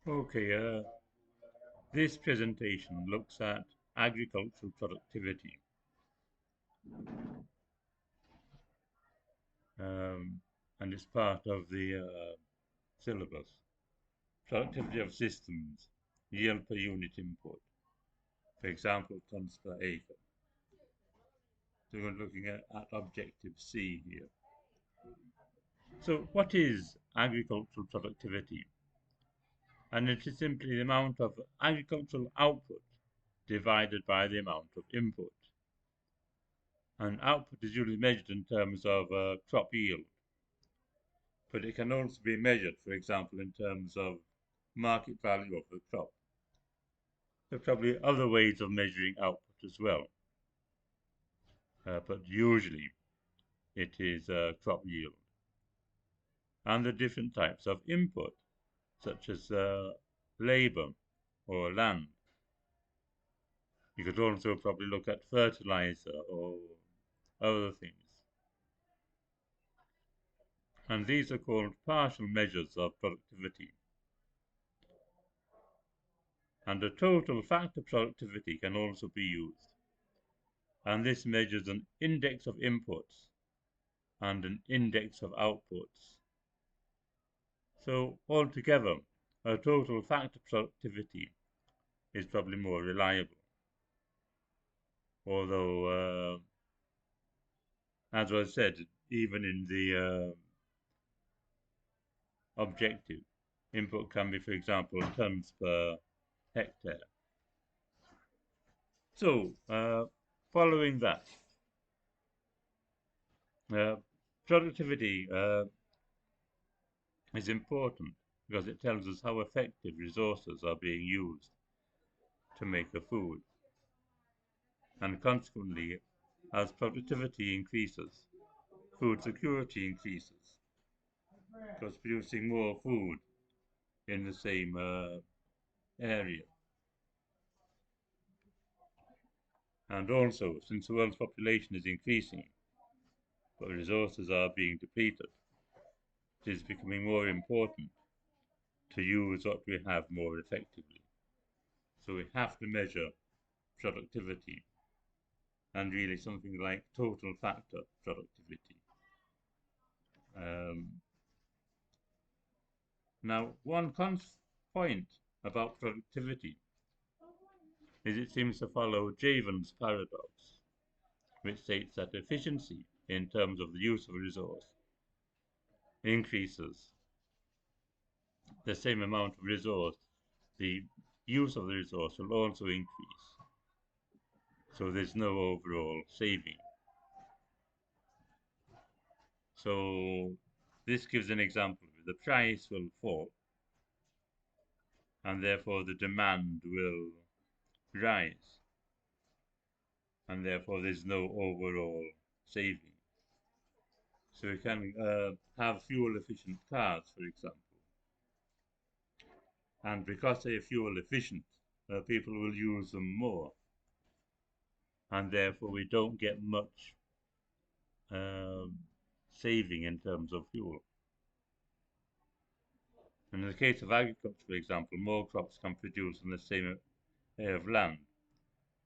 Okay, this presentation looks at agricultural productivity, um, and it's part of the syllabus. Productivity of systems, yield per unit input, for example, tons per acre. So we're looking at objective C here. So what is agricultural productivity? And it is simply the amount of agricultural output divided by the amount of input. And output is usually measured in terms of crop yield, but it can also be measured, for example, in terms of market value of the crop. There are probably other ways of measuring output as well, but usually it is crop yield. And the different types of input, such as labor or land. You could also probably look at fertilizer or other things. And these are called partial measures of productivity. And the total factor productivity can also be used. And this measures an index of inputs and an index of outputs. So altogether, a total factor productivity is probably more reliable. Although, as I said, even in the objective, input can be, for example, tons per hectare. So, following that, productivity is important because it tells us how effective resources are being used to make a food. And consequently, as productivity increases, food security increases because producing more food in the same area. And also, since the world's population is increasing, but resources are being depleted, it is becoming more important to use what we have more effectively. So we have to measure productivity and really something like total factor productivity. Now, one point about productivity is it seems to follow Javan's paradox, which states that efficiency in terms of the use of a resource increases the same amount of resource, the use of the resource will also increase. So there's no overall saving. So this gives an example. The price will fall, and therefore the demand will rise, and therefore there's no overall saving. So we can have fuel-efficient cars, for example. And because they are fuel-efficient, people will use them more, and therefore we don't get much saving in terms of fuel. And in the case of agriculture, for example, more crops can produce on the same area of land.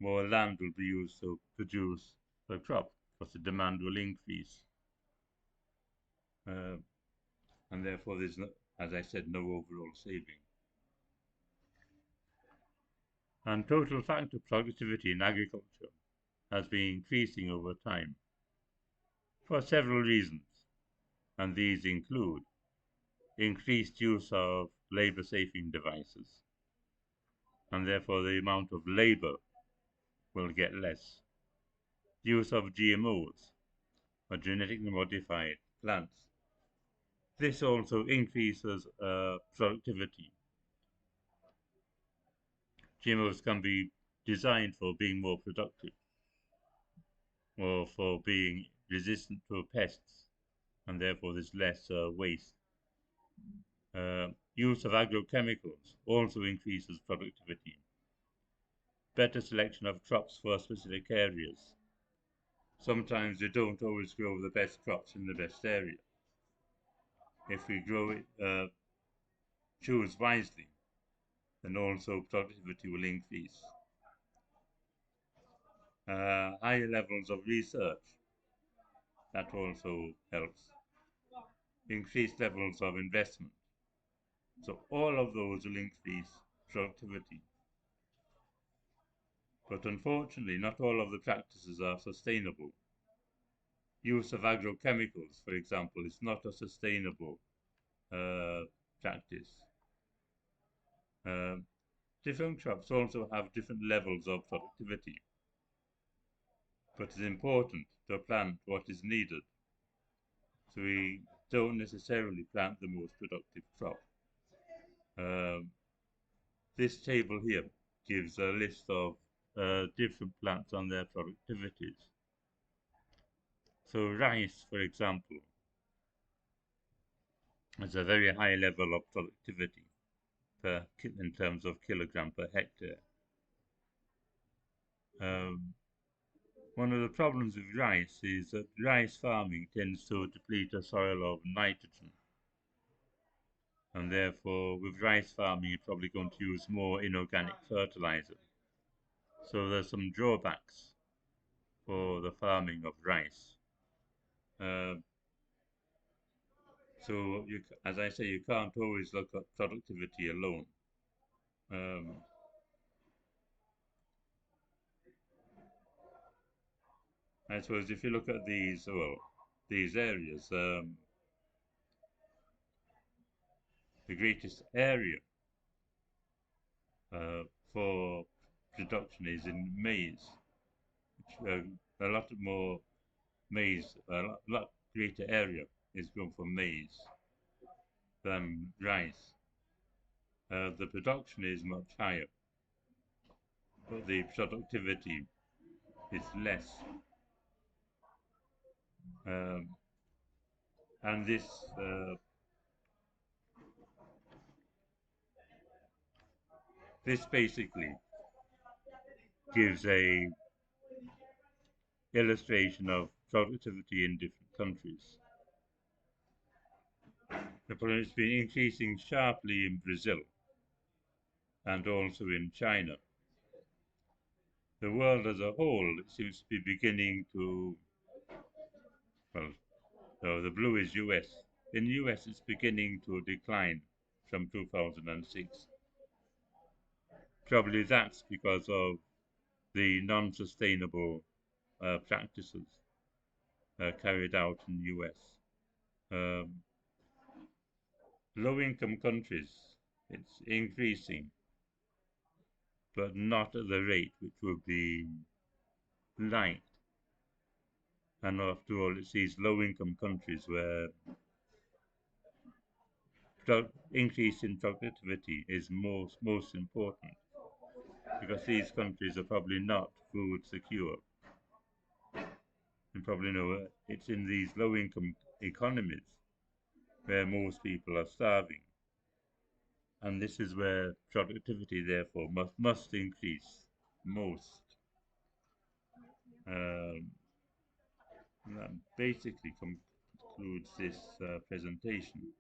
More land will be used to produce a crop because the demand will increase. And therefore there's, no, as I said, no overall saving. And total factor productivity in agriculture has been increasing over time for several reasons, and these include increased use of labor-saving devices, and therefore the amount of labor will get less. Use of GMOs, or genetically modified plants. This also increases productivity. GMOs can be designed for being more productive or for being resistant to pests, and therefore there's less waste. Use of agrochemicals also increases productivity. Better selection of crops for specific areas. Sometimes we don't always grow the best crops in the best area. If we choose wisely, then also productivity will increase. Higher levels of research, that also helps. Increased levels of investment. So all of those will increase productivity. But unfortunately, not all of the practices are sustainable. Use of agrochemicals, for example, is not a sustainable practice. Different crops also have different levels of productivity, but it's important to plant what is needed. So we don't necessarily plant the most productive crop. This table here gives a list of different plants and their productivities. So rice, for example, has a very high level of productivity in terms of kilogram per hectare. One of the problems with rice is that rice farming tends to deplete a soil of nitrogen. And therefore, with rice farming, you're probably going to use more inorganic fertilizer. So there's some drawbacks for the farming of rice. So, as I say, you can't always look at productivity alone. I suppose if you look at these areas, the greatest area for production is in maize, which a lot more maize, a lot greater area is grown for maize than rice. The production is much higher, but the productivity is less. Um, and this basically gives a illustration of productivity in different countries. The problem has been increasing sharply in Brazil and also in China. The world as a whole seems to be beginning to, well, the blue is US. In the US, it's beginning to decline from 2006. Probably that's because of the non-sustainable practices carried out in the US. Low-income countries, it's increasing, but not at the rate which would be liked. And after all, it's these low-income countries where increase in productivity is most important, because these countries are probably not food secure. You probably know it's in these low-income economies where most people are starving. And this is where productivity, therefore, must increase most. That basically concludes this presentation.